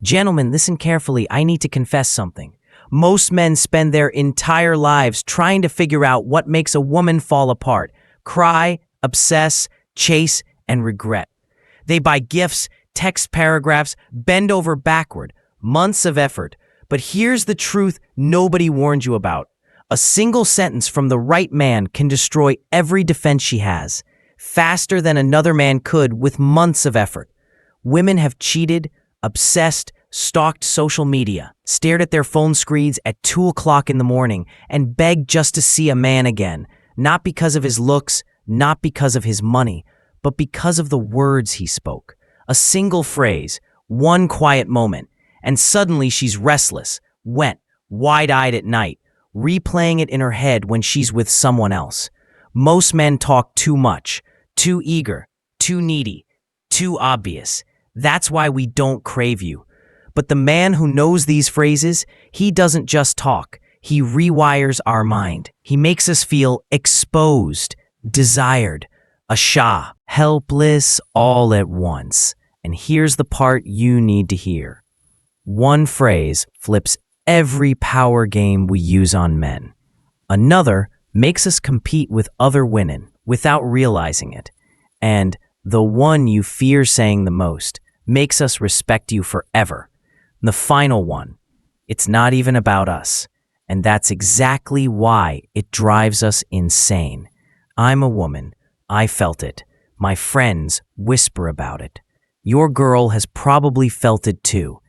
Gentlemen, listen carefully. I need to confess something. Most men spend their entire lives trying to figure out what makes a woman fall apart. Cry, obsess, chase, and regret. They buy gifts, text paragraphs, bend over backward. Months of effort. But here's the truth nobody warned you about. A single sentence from the right man can destroy every defense she has, faster than another man could with months of effort. Women have cheated, obsessed, stalked social media, stared at their phone screens at 2 o'clock in the morning, and begged just to see a man again, not because of his looks, not because of his money, but because of the words he spoke. A single phrase, one quiet moment, and suddenly she's restless, wet, wide-eyed at night, replaying it in her head when she's with someone else. Most men talk too much, too eager, too needy, too obvious. That's why we don't crave you. But the man who knows these phrases, he doesn't just talk. He rewires our mind. He makes us feel exposed, desired, a shah, helpless all at once. And here's the part you need to hear. One phrase flips every power game we use on men. Another makes us compete with other women without realizing it. And the one you fear saying the most makes us respect you forever. The final one, it's not even about us. And that's exactly why it drives us insane. I'm a woman. I felt it. My friends whisper about it. Your girl has probably felt it too.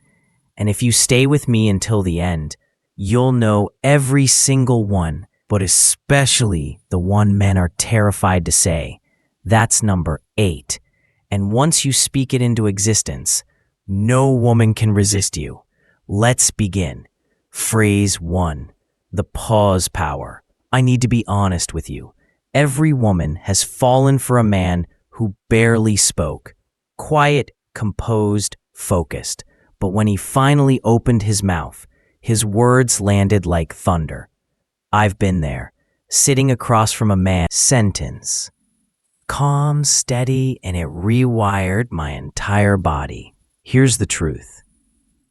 And if you stay with me until the end, you'll know every single one, but especially the one men are terrified to say. That's number 8. And once you speak it into existence, no woman can resist you. Let's begin. Phrase 1. The pause power. I need to be honest with you. Every woman has fallen for a man who barely spoke. Quiet, composed, focused. But when he finally opened his mouth, his words landed like thunder. I've been there, sitting across from a man. Sentence. Calm, steady, and it rewired my entire body. Here's the truth.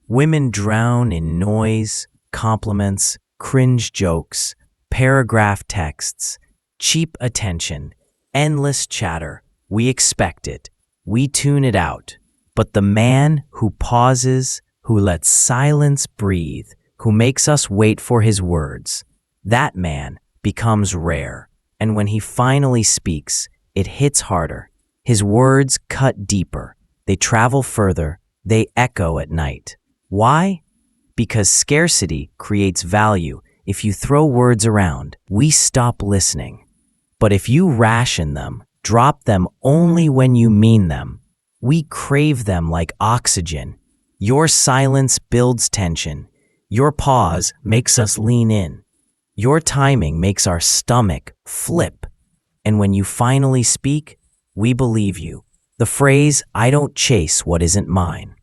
Women drown in noise, compliments, cringe jokes, paragraph texts, cheap attention, endless chatter. We expect it. We tune it out. But the man who pauses, who lets silence breathe, who makes us wait for his words, that man becomes rare. And when he finally speaks, it hits harder. His words cut deeper. They travel further. They echo at night. Why? Because scarcity creates value. If you throw words around, we stop listening. But if you ration them, drop them only when you mean them, we crave them like oxygen. Your silence builds tension. Your pause makes us lean in. Your timing makes our stomach flip. And when you finally speak, we believe you. The phrase, I don't chase what isn't mine.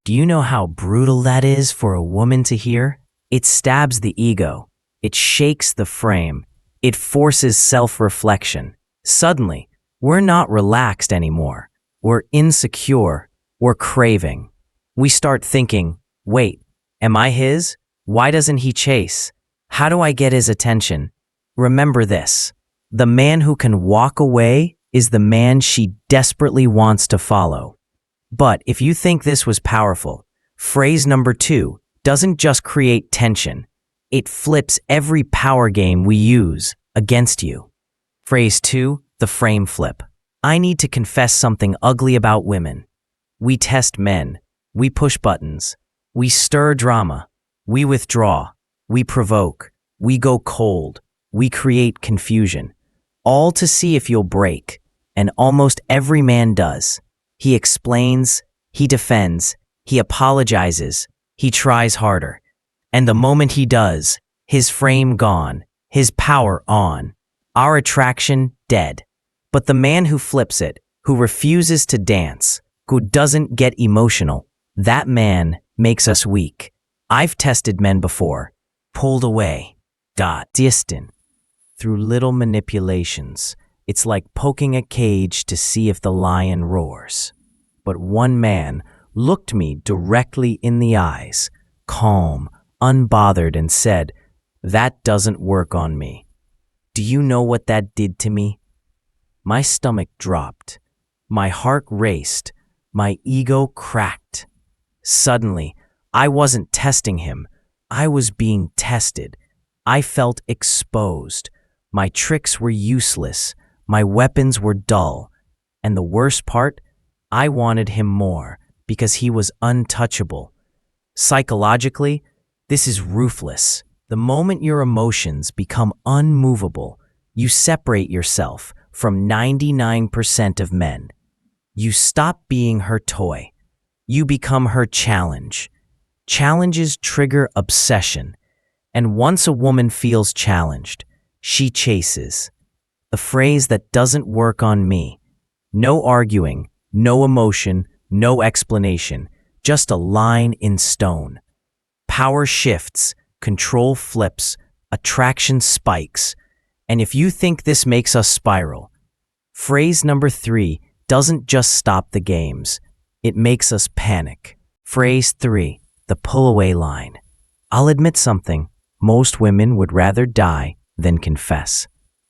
Do you know how brutal that is for a woman to hear? It stabs the ego. It shakes the frame. It forces self-reflection. Suddenly, we're not relaxed anymore. We're insecure. We're craving. We start thinking, wait, am I his? Why doesn't he chase? How do I get his attention? Remember this. The man who can walk away is the man she desperately wants to follow. But if you think this was powerful, phrase number 2 doesn't just create tension. It flips every power game we use against you. Phrase 2, the frame flip. I need to confess something ugly about women. We test men. We push buttons. We stir drama. We withdraw. We provoke. We go cold. We create confusion. All to see if you'll break. And almost every man does. He explains. He defends. He apologizes. He tries harder. And the moment he does, his frame gone. His power on. Our attraction dead. But the man who flips it, who refuses to dance, who doesn't get emotional, that man makes us weak. I've tested men before, pulled away, distant. Through little manipulations, it's like poking a cage to see if the lion roars. But one man, looked me directly in the eyes, calm, unbothered, and said, "That doesn't work on me." Do you know what that did to me? My stomach dropped. My heart raced. My ego cracked. Suddenly, I wasn't testing him. I was being tested. I felt exposed. My tricks were useless. My weapons were dull. And the worst part, I wanted him more because he was untouchable. Psychologically, this is ruthless. The moment your emotions become unmovable, you separate yourself from 99% of men. You stop being her toy. You become her challenge. Challenges trigger obsession. And once a woman feels challenged, she chases. The phrase that doesn't work on me. No arguing, no emotion, no explanation, just a line in stone. Power shifts, control flips, attraction spikes. And if you think this makes us spiral, phrase number 3 doesn't just stop the games. It makes us panic. Phrase 3, the pull-away line. I'll admit something. Most women would rather die than confess.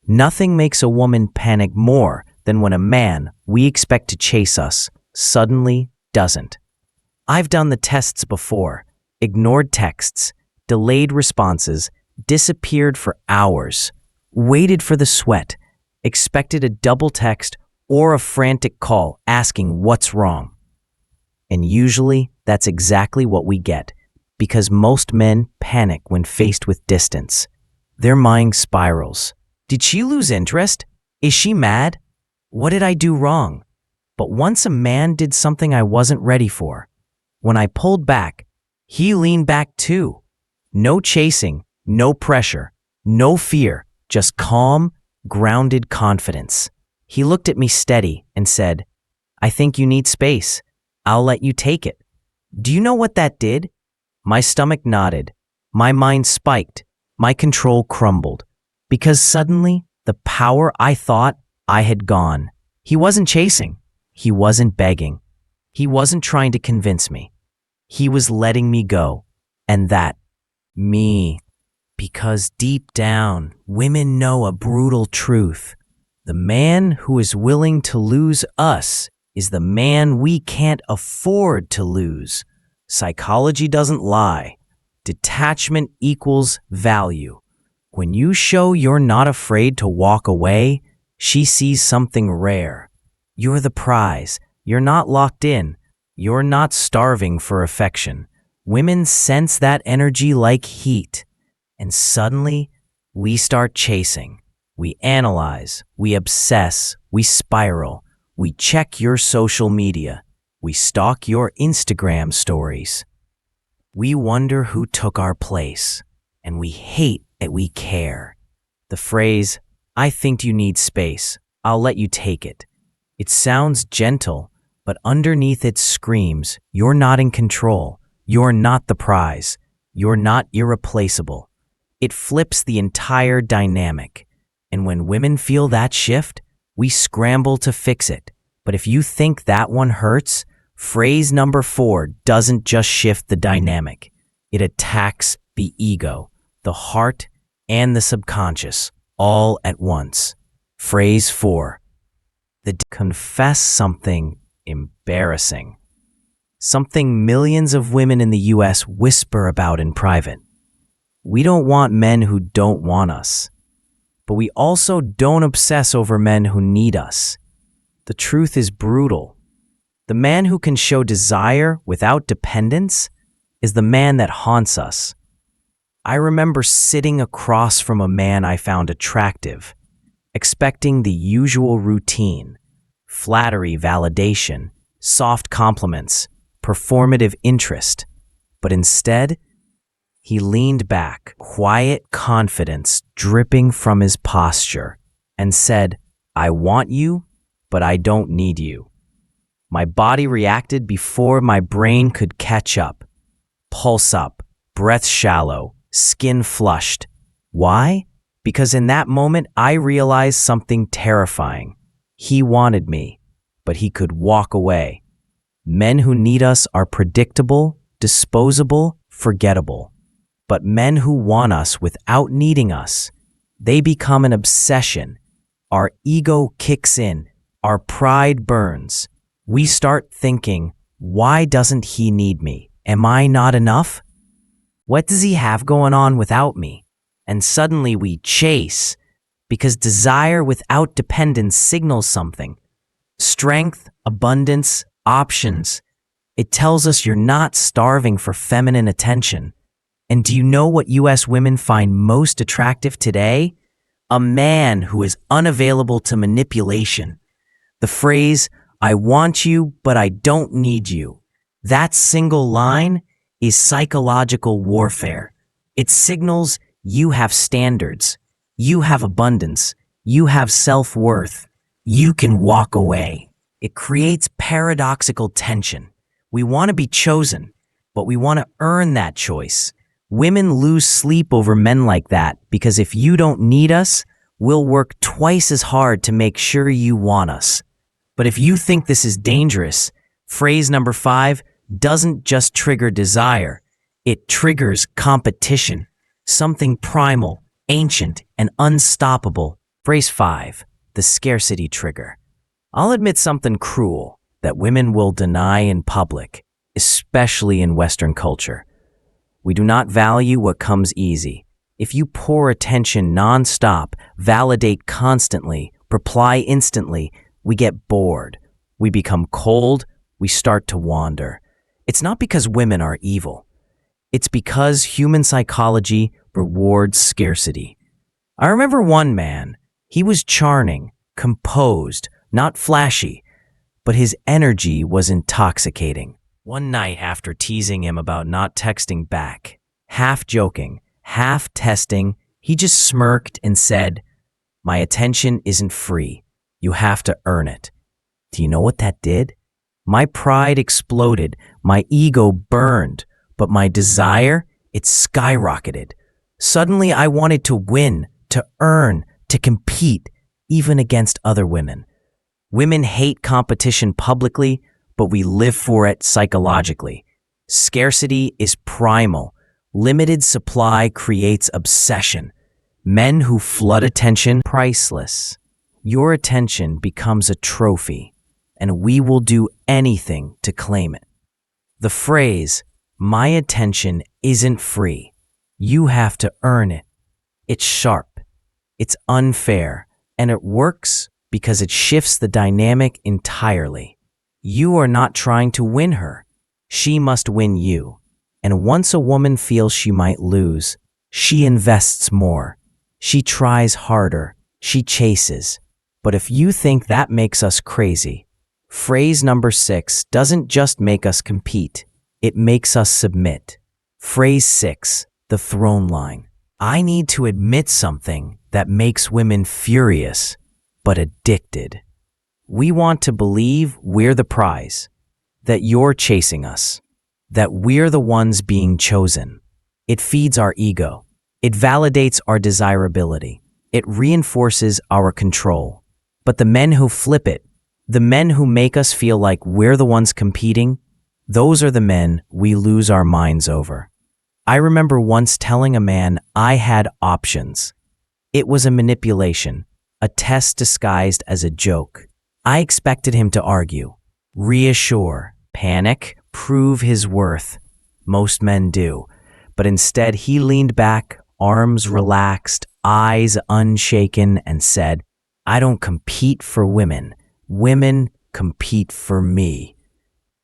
Nothing makes a woman panic more than when a man we expect to chase us suddenly doesn't. I've done the tests before. Ignored texts, delayed responses, disappeared for hours, waited for the sweat, expected a double text or a frantic call asking what's wrong. And usually that's exactly what we get, because most men panic when faced with distance. Their mind spirals. Did she lose interest? Is she mad? What did I do wrong? But once a man did something I wasn't ready for, when I pulled back, he leaned back too. No chasing, no pressure, no fear, just calm, grounded confidence. He looked at me steady and said, "I think you need space. I'll let you take it." Do you know what that did? My stomach nodded. My mind spiked. My control crumbled. Because suddenly, the power I thought I had gone. He wasn't chasing. He wasn't begging. He wasn't trying to convince me. He was letting me go. And that, me. Because deep down, women know a brutal truth. The man who is willing to lose us is the man we can't afford to lose. Psychology doesn't lie. Detachment equals value. When you show you're not afraid to walk away, she sees something rare. You're the prize. You're not locked in. You're not starving for affection. Women sense that energy like heat. And suddenly, we start chasing. We analyze. We obsess. We spiral. We check your social media. We stalk your Instagram stories. We wonder who took our place. And we hate that we care. The phrase, "I think you need space. I'll let you take it." It sounds gentle, but underneath it screams, you're not in control. You're not the prize. You're not irreplaceable. It flips the entire dynamic. And when women feel that shift, we scramble to fix it. But if you think that one hurts, phrase number 4 doesn't just shift the dynamic. It attacks the ego, the heart, and the subconscious, all at once. Phrase 4. Confess something embarrassing. Something millions of women in the US whisper about in private. We don't want men who don't want us. But we also don't obsess over men who need us. The truth is brutal. The man who can show desire without dependence is the man that haunts us. I remember sitting across from a man I found attractive, expecting the usual routine: flattery, validation, soft compliments, performative interest. But instead, he leaned back, quiet confidence dripping from his posture, and said, "I want you, but I don't need you." My body reacted before my brain could catch up. Pulse up, breath shallow, skin flushed. Why? Because in that moment, I realized something terrifying. He wanted me, but he could walk away. Men who need us are predictable, disposable, forgettable. But men who want us without needing us, they become an obsession. Our ego kicks in, our pride burns. We start thinking, why doesn't he need me? Am I not enough? What does he have going on without me? And suddenly we chase, because desire without dependence signals something. Strength, abundance, options. It tells us you're not starving for feminine attention. And do you know what US women find most attractive today? A man who is unavailable to manipulation. The phrase, "I want you, but I don't need you." That single line is psychological warfare. It signals you have standards, you have abundance, you have self-worth, you can walk away. It creates paradoxical tension. We want to be chosen, but we want to earn that choice. Women lose sleep over men like that because if you don't need us, we'll work twice as hard to make sure you want us. But if you think this is dangerous, phrase number 5 doesn't just trigger desire, it triggers competition, something primal, ancient, and unstoppable. Phrase 5, the scarcity trigger. I'll admit something cruel that women will deny in public, especially in Western culture. We do not value what comes easy. If you pour attention nonstop, validate constantly, reply instantly, we get bored. We become cold. We start to wander. It's not because women are evil. It's because human psychology rewards scarcity. I remember one man. He was charming, composed, not flashy, but his energy was intoxicating. One night after teasing him about not texting back, half joking, half testing, he just smirked and said, "My attention isn't free. You have to earn it." Do you know what that did? My pride exploded, my ego burned, but my desire, it skyrocketed. Suddenly I wanted to win, to earn, to compete, even against other women. Women hate competition publicly, but we live for it psychologically. Scarcity is primal. Limited supply creates obsession. Men who flood attention, priceless. Your attention becomes a trophy, and we will do anything to claim it. The phrase, "my attention isn't free. You have to earn it." It's sharp, it's unfair, and it works because it shifts the dynamic entirely. You are not trying to win her. She must win you. And once a woman feels she might lose, she invests more. She tries harder. She chases. But if you think that makes us crazy, phrase number 6 doesn't just make us compete. It makes us submit. Phrase 6, the throne line. I need to admit something that makes women furious, but addicted. We want to believe we're the prize, that you're chasing us, that we're the ones being chosen. It feeds our ego. It validates our desirability. It reinforces our control. But the men who flip it, the men who make us feel like we're the ones competing, those are the men we lose our minds over. I remember once telling a man I had options. It was a manipulation, a test disguised as a joke. I expected him to argue, reassure, panic, prove his worth. Most men do. But instead, he leaned back, arms relaxed, eyes unshaken, and said, "I don't compete for women. Women compete for me."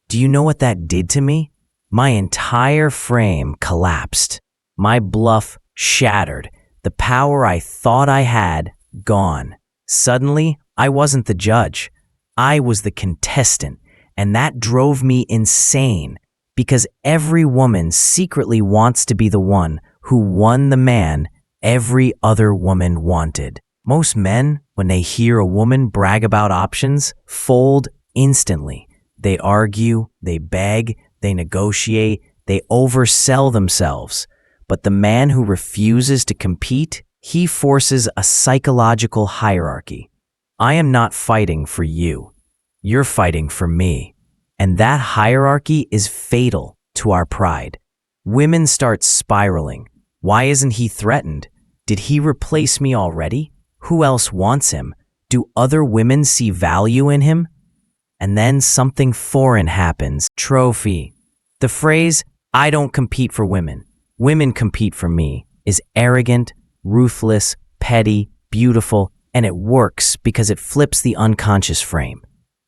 Do you know what that did to me? My entire frame collapsed. My bluff shattered. The power I thought I had, gone. Suddenly, I wasn't the judge. I was the contestant, and that drove me insane because every woman secretly wants to be the one who won the man every other woman wanted. Most men, when they hear a woman brag about options, fold instantly. They argue, they beg, they negotiate, they oversell themselves. But the man who refuses to compete, he forces a psychological hierarchy. I am not fighting for you. You're fighting for me. And that hierarchy is fatal to our pride. Women start spiraling. Why isn't he threatened? Did he replace me already? Who else wants him? Do other women see value in him? And then something foreign happens. Trophy. The phrase, "I don't compete for women, women compete for me," is arrogant, ruthless, petty, beautiful, and it works because it flips the unconscious frame.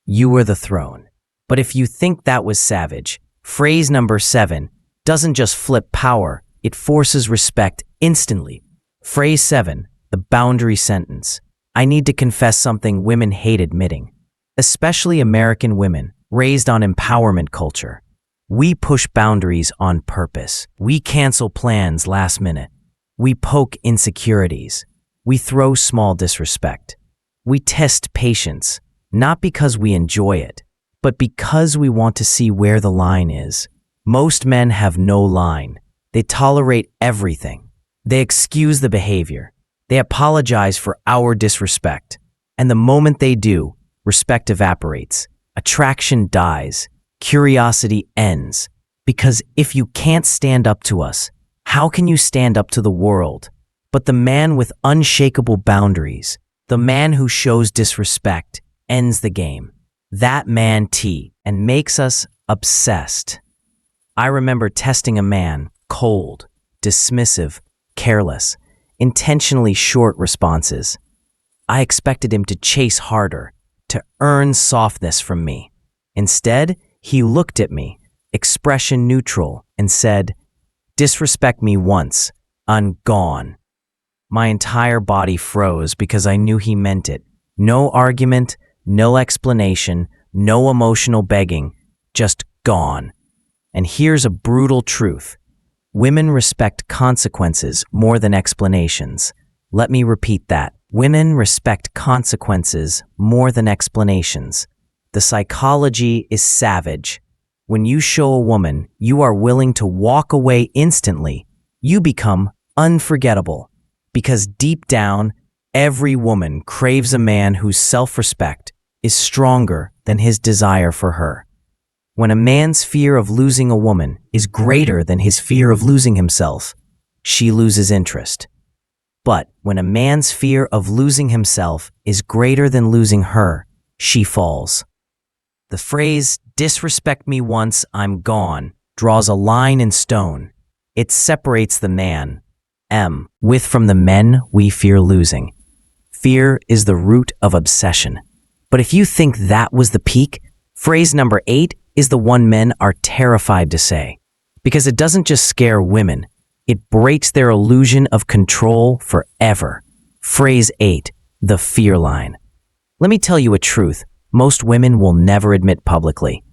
You are the throne. But if you think that was savage, phrase number 7 doesn't just flip power, it forces respect instantly. Phrase 7, the boundary sentence. I need to confess something women hate admitting, especially American women raised on empowerment culture. We push boundaries on purpose. We cancel plans last minute. We poke insecurities. We throw small disrespect. We test patience, not because we enjoy it, but because we want to see where the line is. Most men have no line. They tolerate everything. They excuse the behavior. They apologize for our disrespect. And the moment they do, respect evaporates. Attraction dies. Curiosity ends. Because if you can't stand up to us, how can you stand up to the world? But the man with unshakable boundaries, the man who shows disrespect, ends the game. That man and makes us obsessed. I remember testing a man, cold, dismissive, careless, intentionally short responses. I expected him to chase harder, to earn softness from me. Instead, he looked at me, expression neutral, and said, "Disrespect me once, I'm gone." My entire body froze because I knew he meant it. No argument, no explanation, no emotional begging, just gone. And here's a brutal truth. Women respect consequences more than explanations. Let me repeat that. Women respect consequences more than explanations. The psychology is savage. When you show a woman you are willing to walk away instantly, you become unforgettable. Because deep down, every woman craves a man whose self-respect is stronger than his desire for her. When a man's fear of losing a woman is greater than his fear of losing himself, she loses interest. But when a man's fear of losing himself is greater than losing her, she falls. The phrase, "disrespect me once, I'm gone," draws a line in stone. It separates the man, from the men we fear losing. Fear is the root of obsession. But if you think that was the peak, phrase number 8 is the one men are terrified to say. Because it doesn't just scare women, it breaks their illusion of control forever. Phrase 8, the fear line. Let me tell you a truth most women will never admit publicly.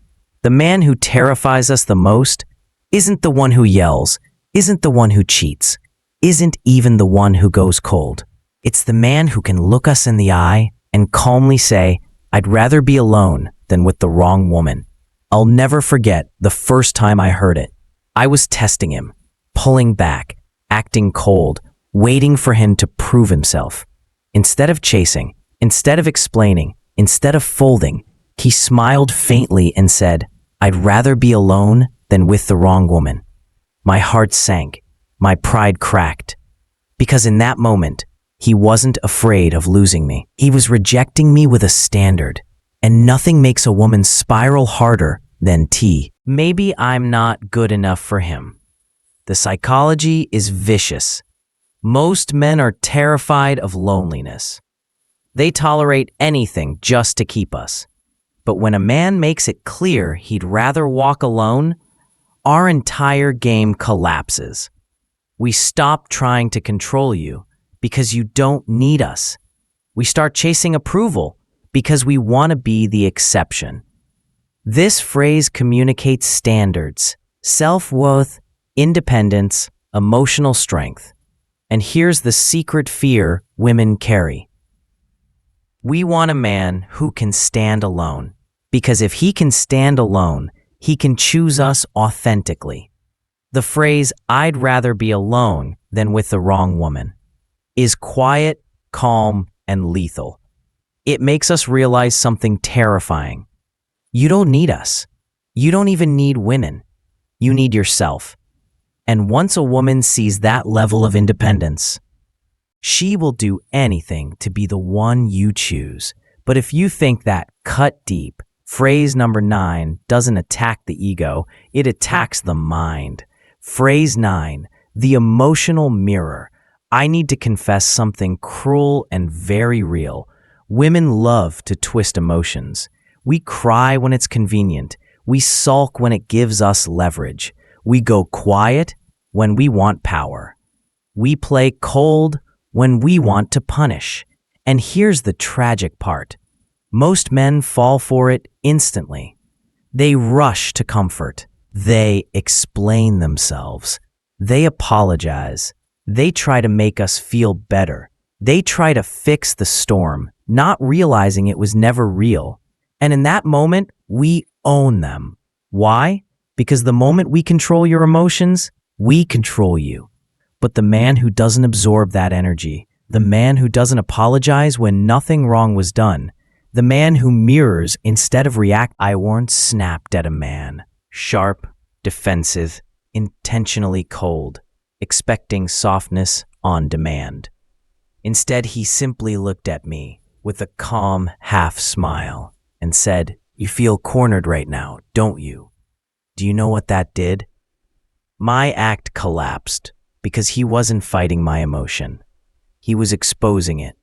The man who terrifies us the most isn't the one who yells, isn't the one who cheats, isn't even the one who goes cold. It's the man who can look us in the eye and calmly say, "I'd rather be alone than with the wrong woman." I'll never forget the first time I heard it. I was testing him, pulling back, acting cold, waiting for him to prove himself. Instead of chasing, instead of explaining, instead of folding, he smiled faintly and said, "I'd rather be alone than with the wrong woman." My heart sank, my pride cracked. Because in that moment, he wasn't afraid of losing me. He was rejecting me with a standard. And nothing makes a woman spiral harder than maybe I'm not good enough for him. The psychology is vicious. Most men are terrified of loneliness. They tolerate anything just to keep us. But when a man makes it clear he'd rather walk alone, our entire game collapses. We stop trying to control you because you don't need us. We start chasing approval because we want to be the exception. This phrase communicates standards, self-worth, independence, emotional strength. And here's the secret fear women carry. We want a man who can stand alone, because if he can stand alone, he can choose us authentically. The phrase, "I'd rather be alone than with the wrong woman," is quiet, calm, and lethal. It makes us realize something terrifying. You don't need us. You don't even need women. You need yourself. And once a woman sees that level of independence, she will do anything to be the one you choose. But if you think that cut deep, phrase number 9 doesn't attack the ego, it attacks the mind. Phrase 9, the emotional mirror. I need to confess something cruel and very real. Women love to twist emotions. We cry when it's convenient. We sulk when it gives us leverage. We go quiet when we want power. We play cold when we want to punish. And here's the tragic part. Most men fall for it instantly. They rush to comfort. They explain themselves. They apologize. They try to make us feel better. They try to fix the storm, not realizing it was never real. And in that moment, we own them. Why? Because the moment we control your emotions, we control you. But the man who doesn't absorb that energy, the man who doesn't apologize when nothing wrong was done, the man who mirrors instead of react. I once snapped at a man, sharp, defensive, intentionally cold, expecting softness on demand. Instead, he simply looked at me with a calm half smile and said, "You feel cornered right now, don't you?" Do you know what that did? My act collapsed because he wasn't fighting my emotion. He was exposing it.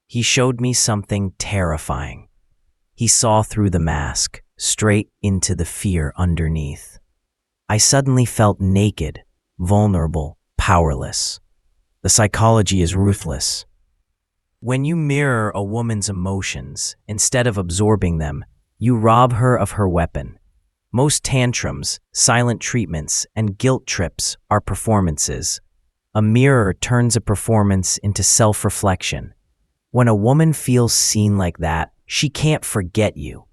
He showed me something terrifying. He saw through the mask, straight into the fear underneath. I suddenly felt naked, vulnerable, powerless. The psychology is ruthless. When you mirror a woman's emotions, instead of absorbing them, you rob her of her weapon. Most tantrums, silent treatments, and guilt trips are performances. A mirror turns a performance into self-reflection. When a woman feels seen like that, she can't forget you.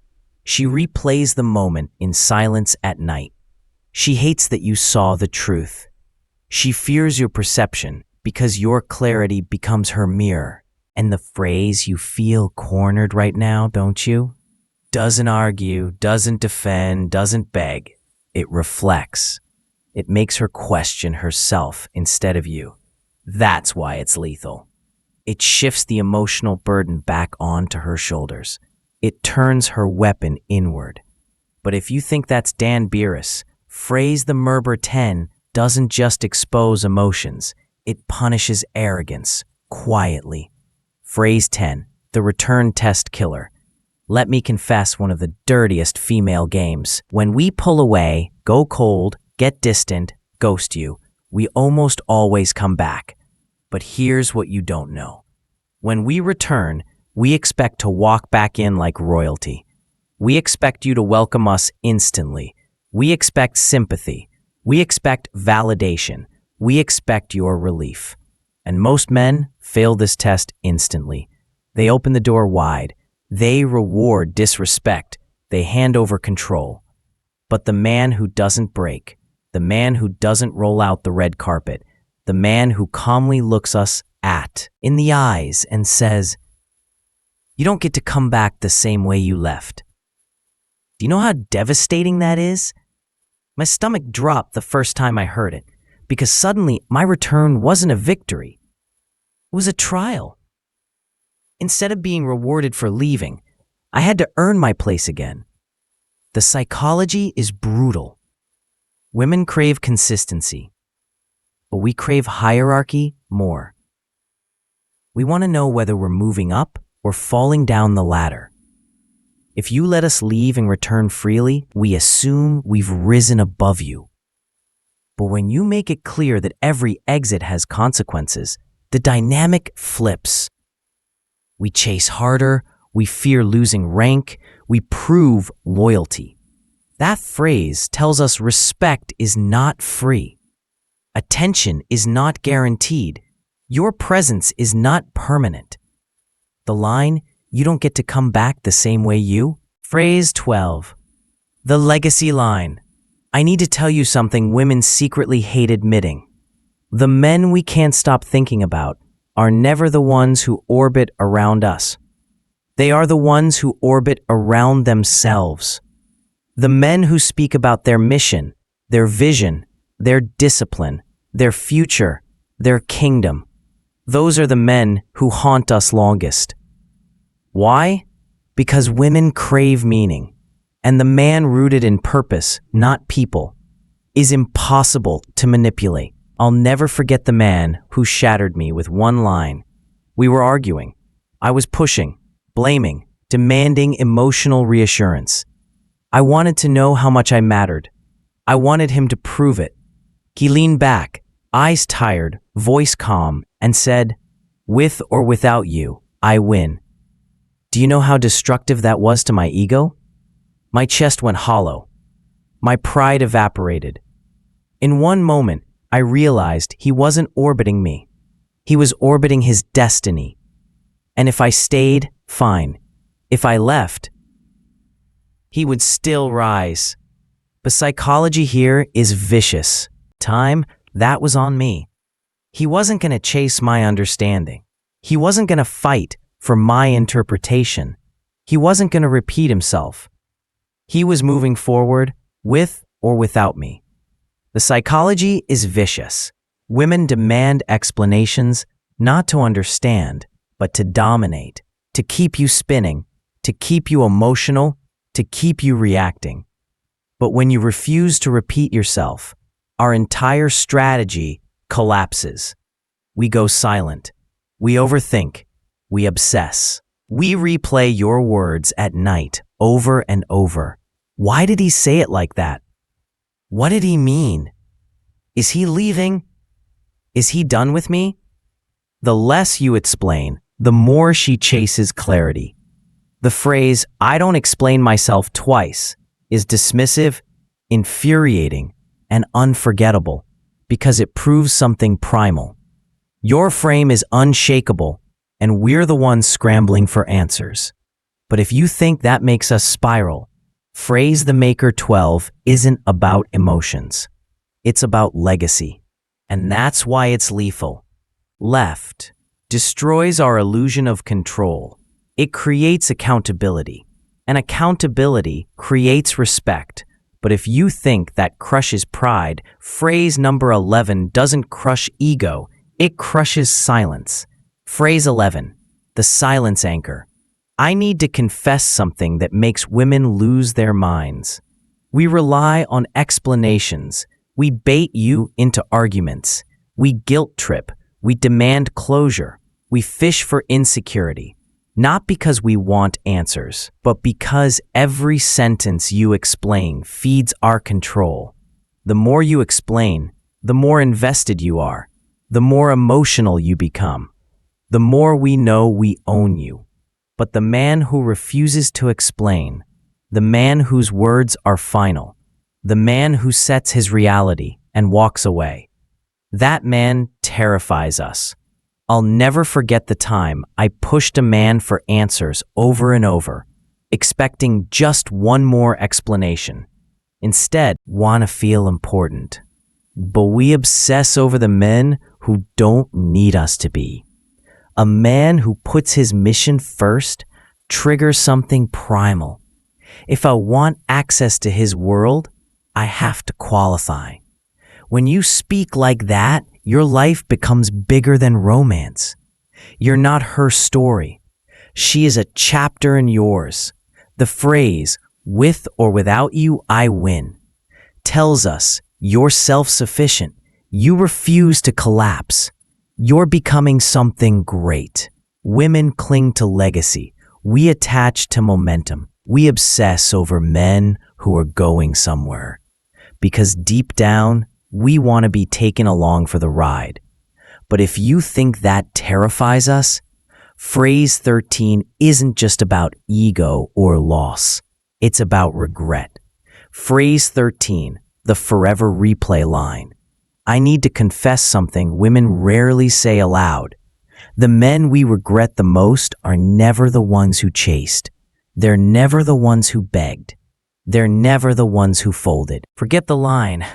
She replays the moment in silence at night. She hates that you saw the truth. She fears your perception because your clarity becomes her mirror. And the phrase, "you feel cornered right now, don't you?" doesn't argue, doesn't defend, doesn't beg. It reflects. It makes her question herself instead of you. That's why it's lethal. It shifts the emotional burden back onto her shoulders. It turns her weapon inward. But if you think that's Dan Beerus, phrase the Merber 10 doesn't just expose emotions. It punishes arrogance, quietly. Phrase 10, the return test killer. Let me confess one of the dirtiest female games. When we pull away, go cold, get distant, ghost you, we almost always come back. But here's what you don't know. When we return, we expect to walk back in like royalty. We expect you to welcome us instantly. We expect sympathy. We expect validation. We expect your relief. And most men fail this test instantly. They open the door wide. They reward disrespect. They hand over control. But the man who doesn't break, the man who doesn't roll out the red carpet, the man who calmly looks us in the eyes and says, "You don't get to come back the same way you left." Do you know how devastating that is? My stomach dropped the first time I heard it, because suddenly my return wasn't a victory. It was a trial. Instead of being rewarded for leaving, I had to earn my place again. The psychology is brutal. Women crave consistency, but we crave hierarchy more. We want to know whether we're moving up or falling down the ladder. If you let us leave and return freely, we assume we've risen above you. But when you make it clear that every exit has consequences, the dynamic flips. We chase harder, we fear losing rank, we prove loyalty. That phrase tells us respect is not free. Attention is not guaranteed. Your presence is not permanent. The line, "You don't get to come back the same way you." Phrase 12. The legacy line. I need to tell you something women secretly hate admitting. The men we can't stop thinking about are never the ones who orbit around us. They are the ones who orbit around themselves. The men who speak about their mission, their vision, their discipline, their future, their kingdom. Those are the men who haunt us longest. Why? Because women crave meaning, and the man rooted in purpose, not people, is impossible to manipulate. I'll never forget the man who shattered me with one line. We were arguing. I was pushing, blaming, demanding emotional reassurance. I wanted to know how much I mattered. I wanted him to prove it. He leaned back, eyes tired, voice calm, and said, "With or without you, I win." Do you know how destructive that was to my ego? My chest went hollow. My pride evaporated. In one moment, I realized he wasn't orbiting me. He was orbiting his destiny. And if I stayed, fine. If I left, he would still rise. But psychology here is vicious. Time, that was on me. He wasn't going to chase my understanding. He wasn't going to fight for my interpretation. He wasn't going to repeat himself. He was moving forward with or without me. The psychology is vicious. Women demand explanations, not to understand, but to dominate, to keep you spinning, to keep you emotional, to keep you reacting. But when you refuse to repeat yourself, our entire strategy collapses. We go silent. We overthink. We obsess. We replay your words at night over and over. Why did he say it like that? What did he mean? Is he leaving? Is he done with me? The less you explain, the more she chases clarity. The phrase, "I don't explain myself twice," is dismissive, infuriating, and unforgettable because it proves something primal. Your frame is unshakable, and we're the ones scrambling for answers. But if you think that makes us spiral, phrase the Maker 12 isn't about emotions. It's about legacy. And that's why it's lethal. Left destroys our illusion of control. It creates accountability. And accountability creates respect. But if you think that crushes pride, phrase number 11 doesn't crush ego, it crushes silence. Phrase 11, the silence anchor. I need to confess something that makes women lose their minds. We rely on explanations. We bait you into arguments. We guilt trip. We demand closure. We fish for insecurity. Not because we want answers, but because every sentence you explain feeds our control. The more you explain, the more invested you are, the more emotional you become, the more we know we own you. But the man who refuses to explain, the man whose words are final, the man who sets his reality and walks away, that man terrifies us. I'll never forget the time I pushed a man for answers over and over, expecting just one more explanation. Instead, want to feel important. But we obsess over the men who don't need us to be. A man who puts his mission first triggers something primal. If I want access to his world, I have to qualify. When you speak like that, your life becomes bigger than romance. You're not her story. She is a chapter in yours. The phrase, "with or without you, I win," tells us you're self-sufficient. You refuse to collapse. You're becoming something great. Women cling to legacy. We attach to momentum. We obsess over men who are going somewhere. Because deep down, we want to be taken along for the ride. But if you think that terrifies us, phrase 13 isn't just about ego or loss. It's about regret. Phrase 13, the forever replay line. I need to confess something women rarely say aloud. The men we regret the most are never the ones who chased. They're never the ones who begged. They're never the ones who folded. Forget the line.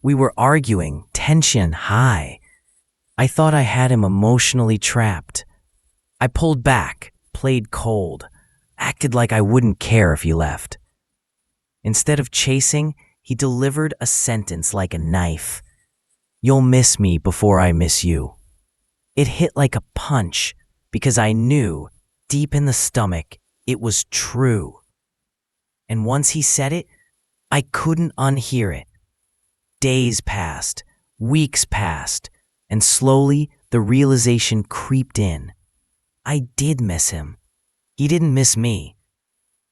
We were arguing, tension high. I thought I had him emotionally trapped. I pulled back, played cold, acted like I wouldn't care if he left. Instead of chasing, he delivered a sentence like a knife. You'll miss me before I miss you. It hit like a punch because I knew, deep in the stomach, it was true. And once he said it, I couldn't unhear it. Days passed, weeks passed, and slowly the realization creeped in. I did miss him. He didn't miss me.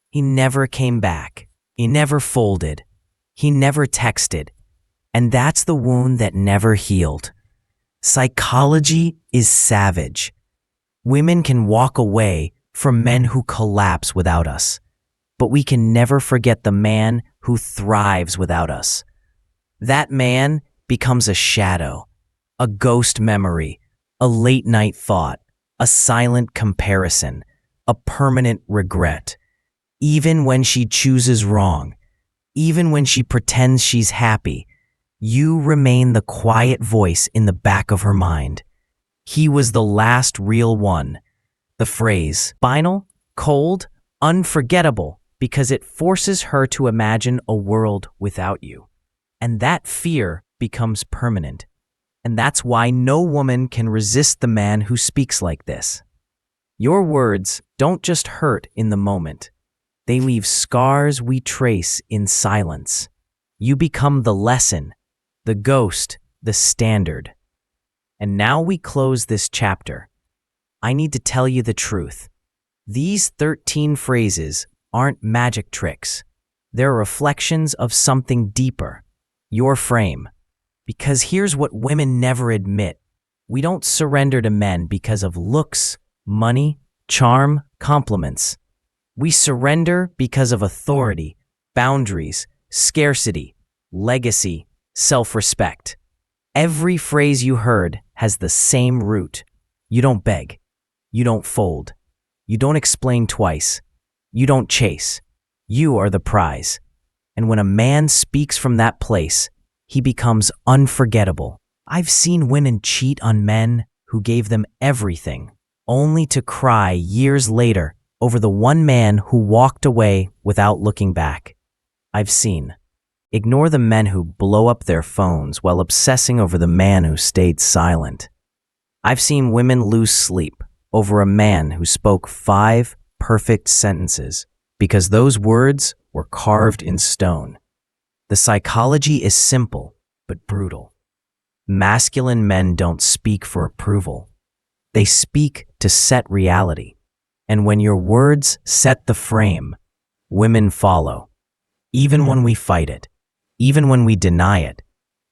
He never came back. He never folded. He never texted. And that's the wound that never healed. Psychology is savage. Women can walk away from men who collapse without us, but we can never forget the man who thrives without us. That man becomes a shadow, a ghost memory, a late-night thought, a silent comparison, a permanent regret. Even when she chooses wrong, even when she pretends she's happy, you remain the quiet voice in the back of her mind. He was the last real one. The phrase, final, cold, unforgettable, because it forces her to imagine a world without you. And that fear becomes permanent. And that's why no woman can resist the man who speaks like this. Your words don't just hurt in the moment. They leave scars we trace in silence. You become the lesson, the ghost, the standard. And now we close this chapter. I need to tell you the truth. These 13 phrases aren't magic tricks. They're reflections of something deeper, your frame. Because here's what women never admit. We don't surrender to men because of looks, money, charm, compliments. We surrender because of authority, boundaries, scarcity, legacy, self-respect. Every phrase you heard has the same root. You don't beg. You don't fold. You don't explain twice. You don't chase. You are the prize. And when a man speaks from that place, he becomes unforgettable. I've seen women cheat on men who gave them everything, only to cry years later over the one man who walked away without looking back. I've seen. Ignore the men who blow up their phones while obsessing over the man who stayed silent. I've seen women lose sleep over a man who spoke 5 perfect sentences because those words were carved in stone. The psychology is simple but brutal. Masculine men don't speak for approval. They speak to set reality. And when your words set the frame, women follow. Even when we fight it, even when we deny it,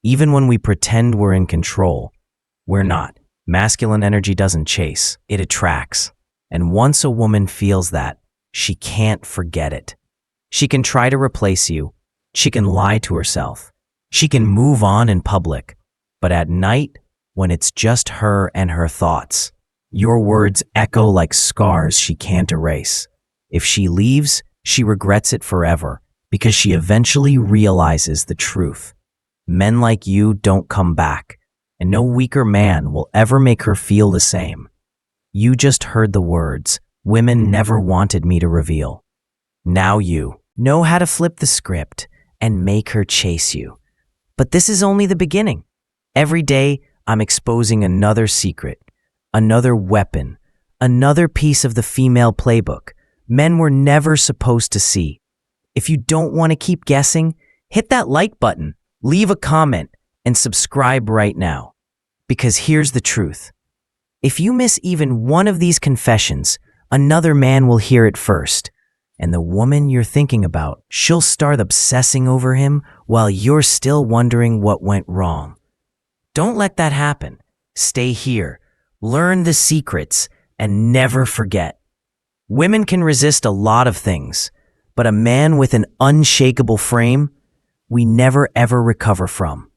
even when we pretend we're in control, we're not. Masculine energy doesn't chase, it attracts. And once a woman feels that, she can't forget it. She can try to replace you. She can lie to herself. She can move on in public. But at night, when it's just her and her thoughts, your words echo like scars she can't erase. If she leaves, she regrets it forever because she eventually realizes the truth. Men like you don't come back, and no weaker man will ever make her feel the same. You just heard the words women never wanted me to reveal. Now you know how to flip the script and make her chase you. But this is only the beginning. Every day, I'm exposing another secret, another weapon, another piece of the female playbook men were never supposed to see. If you don't want to keep guessing, hit that like button, leave a comment, and subscribe right now. Because here's the truth. If you miss even one of these confessions, another man will hear it first. And the woman you're thinking about, she'll start obsessing over him while you're still wondering what went wrong. Don't let that happen. Stay here, learn the secrets, and never forget. Women can resist a lot of things, but a man with an unshakable frame, we never ever recover from.